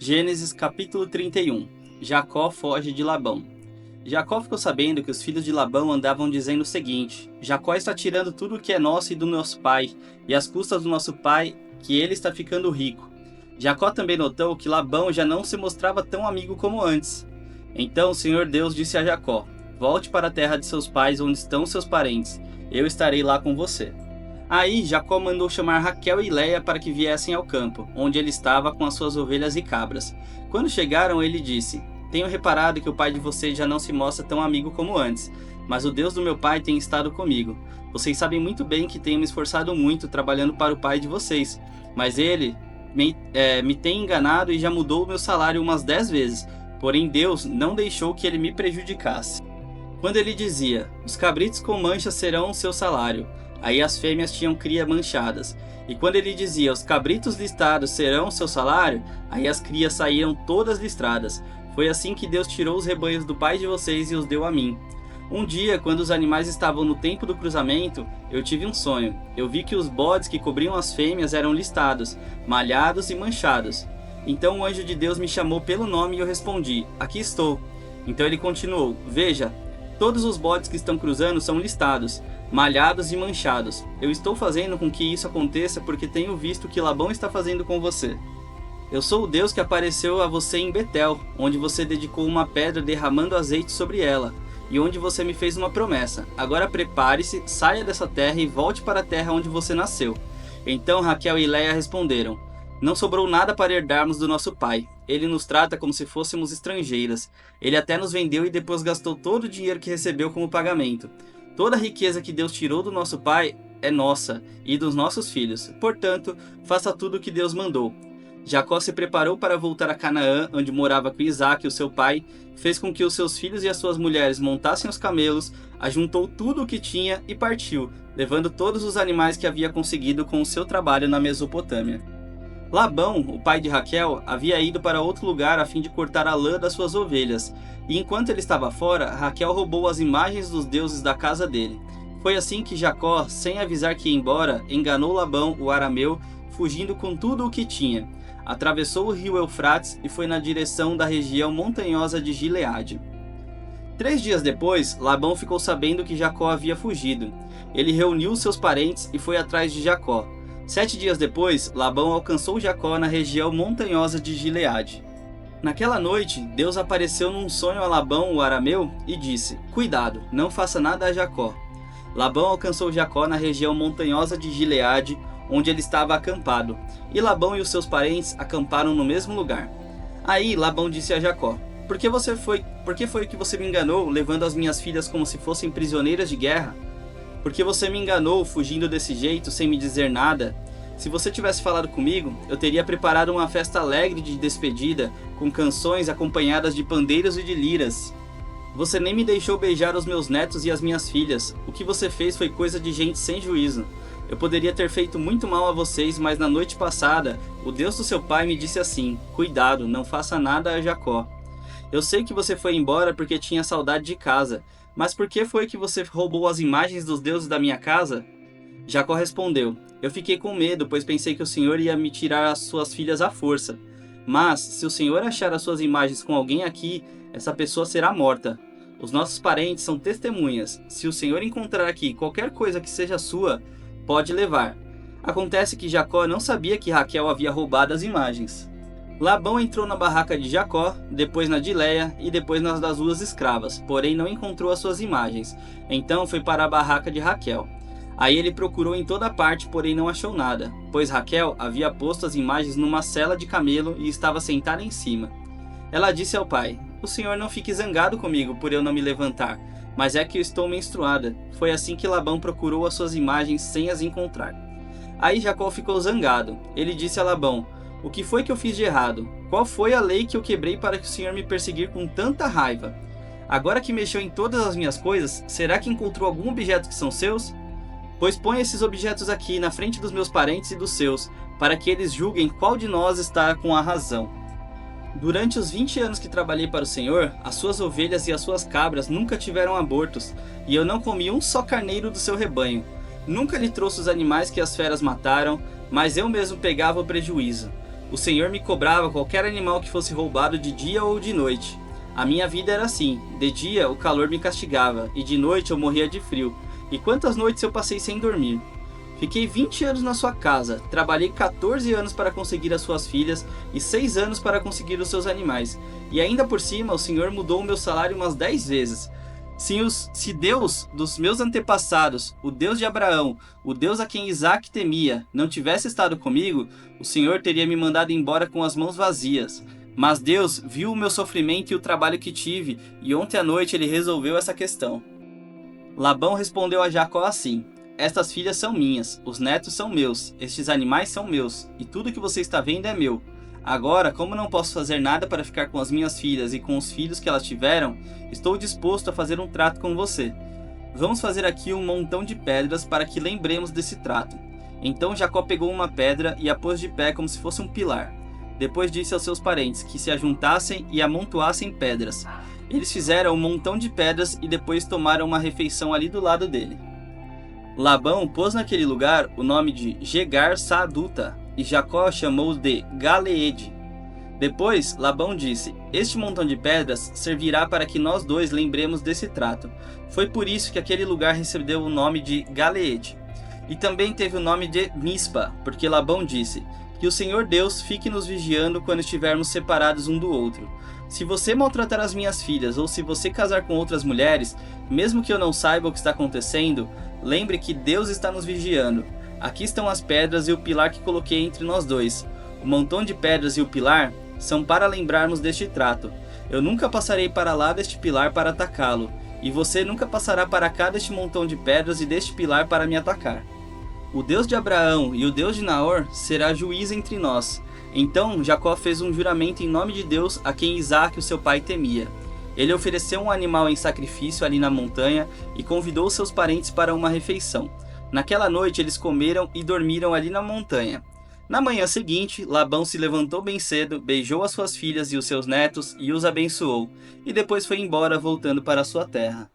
Gênesis capítulo 31. Jacó foge de Labão. Jacó ficou sabendo que os filhos de Labão andavam dizendo o seguinte: Jacó está tirando tudo o que é nosso e do nosso pai, e às custas do nosso pai, que ele está ficando rico. Jacó também notou que Labão já não se mostrava tão amigo como antes. Então o Senhor Deus disse a Jacó: Volte para a terra de seus pais, onde estão seus parentes. Eu estarei lá com você. Aí Jacó mandou chamar Raquel e Léia para que viessem ao campo, onde ele estava com as suas ovelhas e cabras. Quando chegaram, ele disse: Tenho reparado que o pai de vocês já não se mostra tão amigo como antes, mas o Deus do meu pai tem estado comigo. Vocês sabem muito bem que tenho me esforçado muito trabalhando para o pai de vocês, mas ele me tem enganado e já mudou o meu salário umas 10 vezes, porém Deus não deixou que ele me prejudicasse. Quando ele dizia: Os cabritos com manchas serão o seu salário, aí as fêmeas tinham cria manchadas. E quando ele dizia: Os cabritos listrados serão o seu salário, aí as crias saíram todas listradas. Foi assim que Deus tirou os rebanhos do pai de vocês e os deu a mim. Um dia, quando os animais estavam no tempo do cruzamento, eu tive um sonho. Eu vi que os bodes que cobriam as fêmeas eram listados, malhados e manchados. Então o anjo de Deus me chamou pelo nome e eu respondi: Aqui estou. Então ele continuou: Veja, todos os bodes que estão cruzando são listados, malhados e manchados. Eu estou fazendo com que isso aconteça porque tenho visto o que Labão está fazendo com você. Eu sou o Deus que apareceu a você em Betel, onde você dedicou uma pedra derramando azeite sobre ela, e onde você me fez uma promessa. Agora prepare-se, saia dessa terra e volte para a terra onde você nasceu. Então Raquel e Léia responderam: Não sobrou nada para herdarmos do nosso pai. Ele nos trata como se fôssemos estrangeiras. Ele até nos vendeu e depois gastou todo o dinheiro que recebeu como pagamento. Toda a riqueza que Deus tirou do nosso pai é nossa e dos nossos filhos. Portanto, faça tudo o que Deus mandou. Jacó se preparou para voltar a Canaã, onde morava com Isaque, o seu pai, fez com que os seus filhos e as suas mulheres montassem os camelos, ajuntou tudo o que tinha e partiu, levando todos os animais que havia conseguido com o seu trabalho na Mesopotâmia. Labão, o pai de Raquel, havia ido para outro lugar a fim de cortar a lã das suas ovelhas, e enquanto ele estava fora, Raquel roubou as imagens dos deuses da casa dele. Foi assim que Jacó, sem avisar que ia embora, enganou Labão, o arameu, fugindo com tudo o que tinha. Atravessou o rio Eufrates e foi na direção da região montanhosa de Gileade. 3 dias depois, Labão ficou sabendo que Jacó havia fugido. Ele reuniu seus parentes e foi atrás de Jacó. 7 dias depois, Labão alcançou Jacó na região montanhosa de Gileade. Naquela noite, Deus apareceu num sonho a Labão, o arameu, e disse: Cuidado, não faça nada a Jacó. Labão alcançou Jacó na região montanhosa de Gileade, onde ele estava acampado, e Labão e os seus parentes acamparam no mesmo lugar. Aí Labão disse a Jacó: Por que foi que você me enganou, levando as minhas filhas como se fossem prisioneiras de guerra? Por que você me enganou, fugindo desse jeito, sem me dizer nada? Se você tivesse falado comigo, eu teria preparado uma festa alegre de despedida, com canções acompanhadas de pandeiros e de liras. Você nem me deixou beijar os meus netos e as minhas filhas. O que você fez foi coisa de gente sem juízo. Eu poderia ter feito muito mal a vocês, mas na noite passada, o Deus do seu pai me disse assim: Cuidado, não faça nada a Jacó. Eu sei que você foi embora porque tinha saudade de casa, mas por que foi que você roubou as imagens dos deuses da minha casa? Jacó respondeu: Eu fiquei com medo, pois pensei que o Senhor ia me tirar as suas filhas à força. Mas, se o Senhor achar as suas imagens com alguém aqui, essa pessoa será morta. Os nossos parentes são testemunhas. Se o Senhor encontrar aqui qualquer coisa que seja sua, pode levar. Acontece que Jacó não sabia que Raquel havia roubado as imagens. Labão entrou na barraca de Jacó, depois na de Léia e depois nas das 2 escravas, porém não encontrou as suas imagens. Então foi para a barraca de Raquel. Aí ele procurou em toda parte, porém não achou nada, pois Raquel havia posto as imagens numa sela de camelo e estava sentada em cima. Ela disse ao pai: O senhor não fique zangado comigo por eu não me levantar, mas é que eu estou menstruada. Foi assim que Labão procurou as suas imagens sem as encontrar. Aí Jacó ficou zangado. Ele disse a Labão: O que foi que eu fiz de errado? Qual foi a lei que eu quebrei para que o senhor me perseguir com tanta raiva? Agora que mexeu em todas as minhas coisas, será que encontrou algum objeto que são seus? Pois põe esses objetos aqui na frente dos meus parentes e dos seus, para que eles julguem qual de nós está com a razão. Durante os 20 anos que trabalhei para o Senhor, as suas ovelhas e as suas cabras nunca tiveram abortos, e eu não comi um só carneiro do seu rebanho. Nunca lhe trouxe os animais que as feras mataram, mas eu mesmo pegava o prejuízo. O Senhor me cobrava qualquer animal que fosse roubado de dia ou de noite. A minha vida era assim: de dia o calor me castigava, e de noite eu morria de frio. E quantas noites eu passei sem dormir? Fiquei 20 anos na sua casa, trabalhei 14 anos para conseguir as suas filhas e 6 anos para conseguir os seus animais. E ainda por cima o Senhor mudou o meu salário umas 10 vezes. Se Deus dos meus antepassados, o Deus de Abraão, o Deus a quem Isaac temia, não tivesse estado comigo, o Senhor teria me mandado embora com as mãos vazias. Mas Deus viu o meu sofrimento e o trabalho que tive, e ontem à noite ele resolveu essa questão. Labão respondeu a Jacó assim: estas filhas são minhas, os netos são meus, estes animais são meus, e tudo que você está vendo é meu. Agora, como não posso fazer nada para ficar com as minhas filhas e com os filhos que elas tiveram, estou disposto a fazer um trato com você. Vamos fazer aqui um montão de pedras para que lembremos desse trato. Então Jacó pegou uma pedra e a pôs de pé como se fosse um pilar. Depois disse aos seus parentes que se ajuntassem e amontoassem pedras. Eles fizeram um montão de pedras e depois tomaram uma refeição ali do lado dele. Labão pôs naquele lugar o nome de Jegar-Saaduta, e Jacó chamou de Galeede. Depois Labão disse: este montão de pedras servirá para que nós dois lembremos desse trato. Foi por isso que aquele lugar recebeu o nome de Galeede. E também teve o nome de Mispa, porque Labão disse: que o Senhor Deus fique nos vigiando quando estivermos separados um do outro. Se você maltratar as minhas filhas, ou se você casar com outras mulheres, mesmo que eu não saiba o que está acontecendo, lembre que Deus está nos vigiando. Aqui estão as pedras e o pilar que coloquei entre nós dois. O montão de pedras e o pilar são para lembrarmos deste trato. Eu nunca passarei para lá deste pilar para atacá-lo, e você nunca passará para cá deste montão de pedras e deste pilar para me atacar. O Deus de Abraão e o Deus de Naor será juiz entre nós. Então Jacó fez um juramento em nome de Deus a quem Isaac, o seu pai, temia. Ele ofereceu um animal em sacrifício ali na montanha e convidou seus parentes para uma refeição. Naquela noite eles comeram e dormiram ali na montanha. Na manhã seguinte, Labão se levantou bem cedo, beijou as suas filhas e os seus netos e os abençoou, e depois foi embora voltando para sua terra.